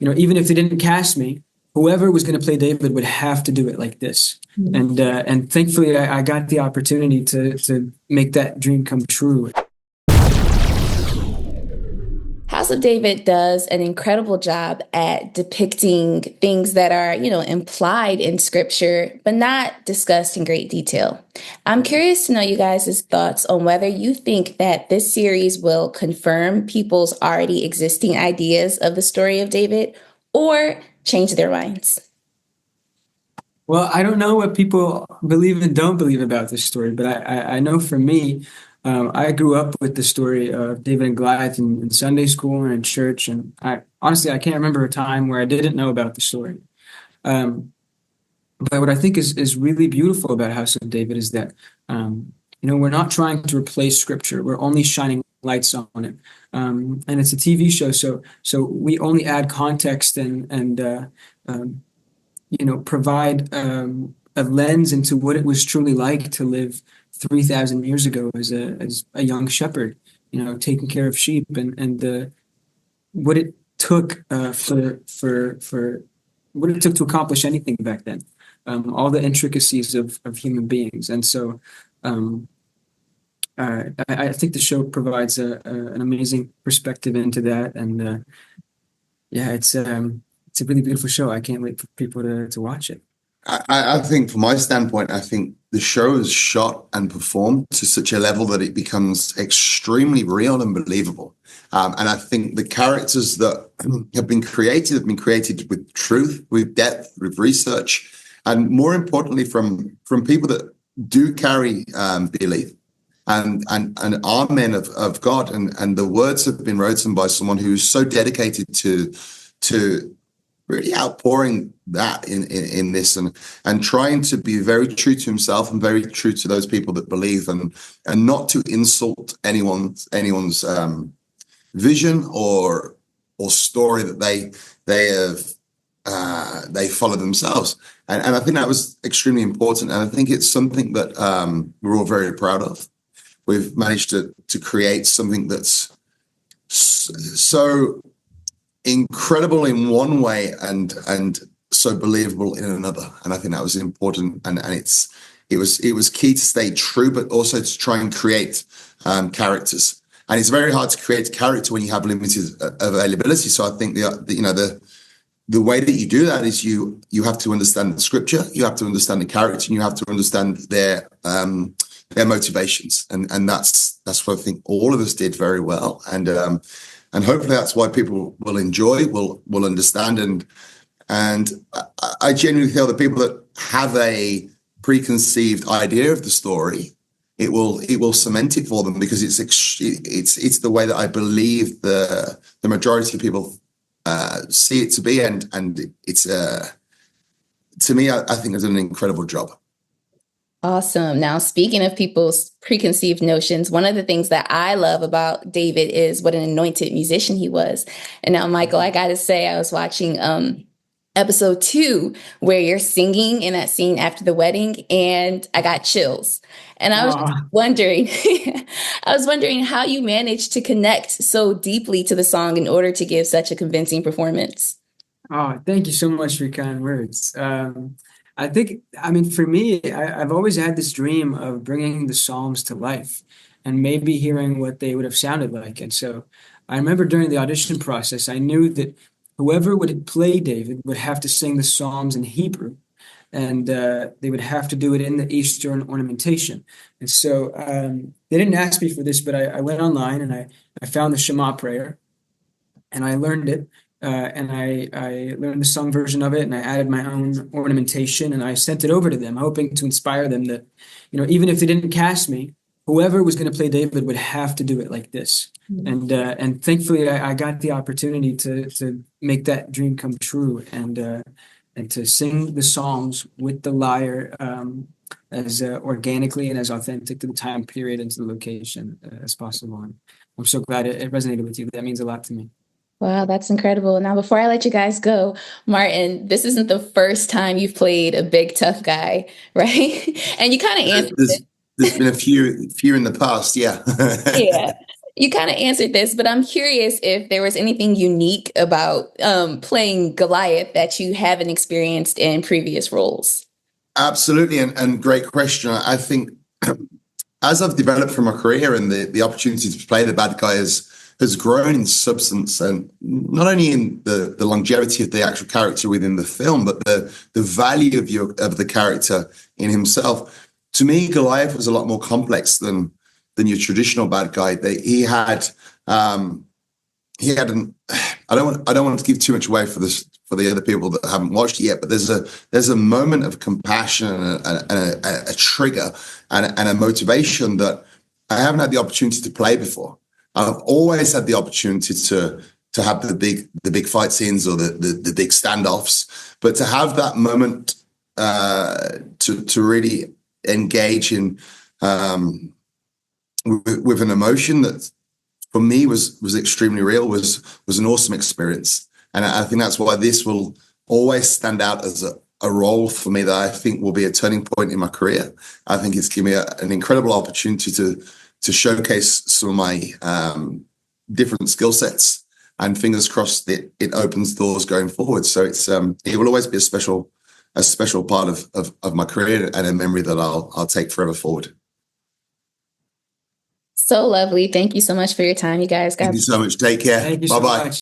even if they didn't cast me, whoever was going to play David would have to do it like this. And thankfully, I got the opportunity to make that dream come true. House of David does an incredible job at depicting things that are, implied in scripture, but not discussed in great detail. I'm curious to know you guys' thoughts on whether you think that this series will confirm people's already existing ideas of the story of David or change their minds. Well, I don't know what people believe and don't believe about this story, but I know for me, I grew up with the story of David and Goliath in Sunday school and in church, and I can't remember a time where I didn't know about the story. Um, but what I think is really beautiful about House of David is that we're not trying to replace Scripture; we're only shining lights on it. And it's a TV show, so we only add context and provide a lens into what it was truly like to live 3,000 years ago as a young shepherd, taking care of sheep and what it took for what it took to accomplish anything back then, all the intricacies of human beings. And so I think the show provides an amazing perspective into that. And it's a really beautiful show. I can't wait for people to watch it. I think from my standpoint, I think the show is shot and performed to such a level that it becomes extremely real and believable. And I think the characters that have been created with truth, with depth, with research, and more importantly, from people that do carry belief and are men of God. And the words have been written by someone who's so dedicated to really outpouring that in this and trying to be very true to himself and very true to those people that believe and not to insult anyone's vision or story that they follow themselves. And I think that was extremely important. And I think it's something that we're all very proud of. We've managed to create something that's so incredible in one way and so believable in another. And I think that was important. And it was key to stay true, but also to try and create characters. And it's very hard to create a character when you have limited availability. So I think the way that you do that is you have to understand the scripture, you have to understand the character, and you have to understand their motivations. And that's what I think all of us did very well. And hopefully that's why people will enjoy, will understand. And I genuinely feel that people that have a preconceived idea of the story, it will cement it for them, because it's the way that I believe the majority of people see it to be. And it's to me, I think it's an incredible job. Awesome. Now, speaking of people's preconceived notions, one of the things that I love about David is what an anointed musician he was. And now, Michael, I got to say, I was watching episode 2 where you're singing in that scene after the wedding, and I got chills. And I was wondering, how you managed to connect so deeply to the song in order to give such a convincing performance. Oh, thank you so much for your kind words. For me, I've always had this dream of bringing the Psalms to life and maybe hearing what they would have sounded like. And so I remember during the audition process, I knew that whoever would play David would have to sing the Psalms in Hebrew, and they would have to do it in the Eastern ornamentation. And so they didn't ask me for this, but I went online and I found the Shema prayer, and I learned it. And I learned the song version of it, and I added my own ornamentation, and I sent it over to them, hoping to inspire them that, even if they didn't cast me, whoever was going to play David would have to do it like this. And thankfully, I got the opportunity to make that dream come true, and to sing the Psalms with the lyre as organically and as authentic to the time period and to the location as possible. And I'm so glad it resonated with you. That means a lot to me. Wow, that's incredible. Now, before I let you guys go, Martyn, this isn't the first time you've played a big, tough guy, right? And you kind of answered it. There's been a few in the past, yeah. Yeah. You kind of answered this, but I'm curious if there was anything unique about playing Goliath that you haven't experienced in previous roles. Absolutely, and great question. I think as I've developed from my career and the opportunity to play the bad guy has grown in substance, and not only in the longevity of the actual character within the film, but the value of the character in himself. To me, Goliath was a lot more complex than your traditional bad guy. He had an I don't want to give too much away for the other people that haven't watched it yet, but there's a moment of compassion and a trigger and a motivation that I haven't had the opportunity to play before. I've always had the opportunity to have the big fight scenes or the big standoffs, but to have that moment to really engage in with an emotion that for me was extremely real, was an awesome experience. And I think that's why this will always stand out as a role for me that I think will be a turning point in my career. I think it's given me an incredible opportunity to showcase some of my different skill sets, and fingers crossed that it opens doors going forward. So it will always be a special part of my career and a memory that I'll take forever forward. So lovely. Thank you so much for your time, you guys. Thank you so much. Take care. Thank you so Bye-bye. much.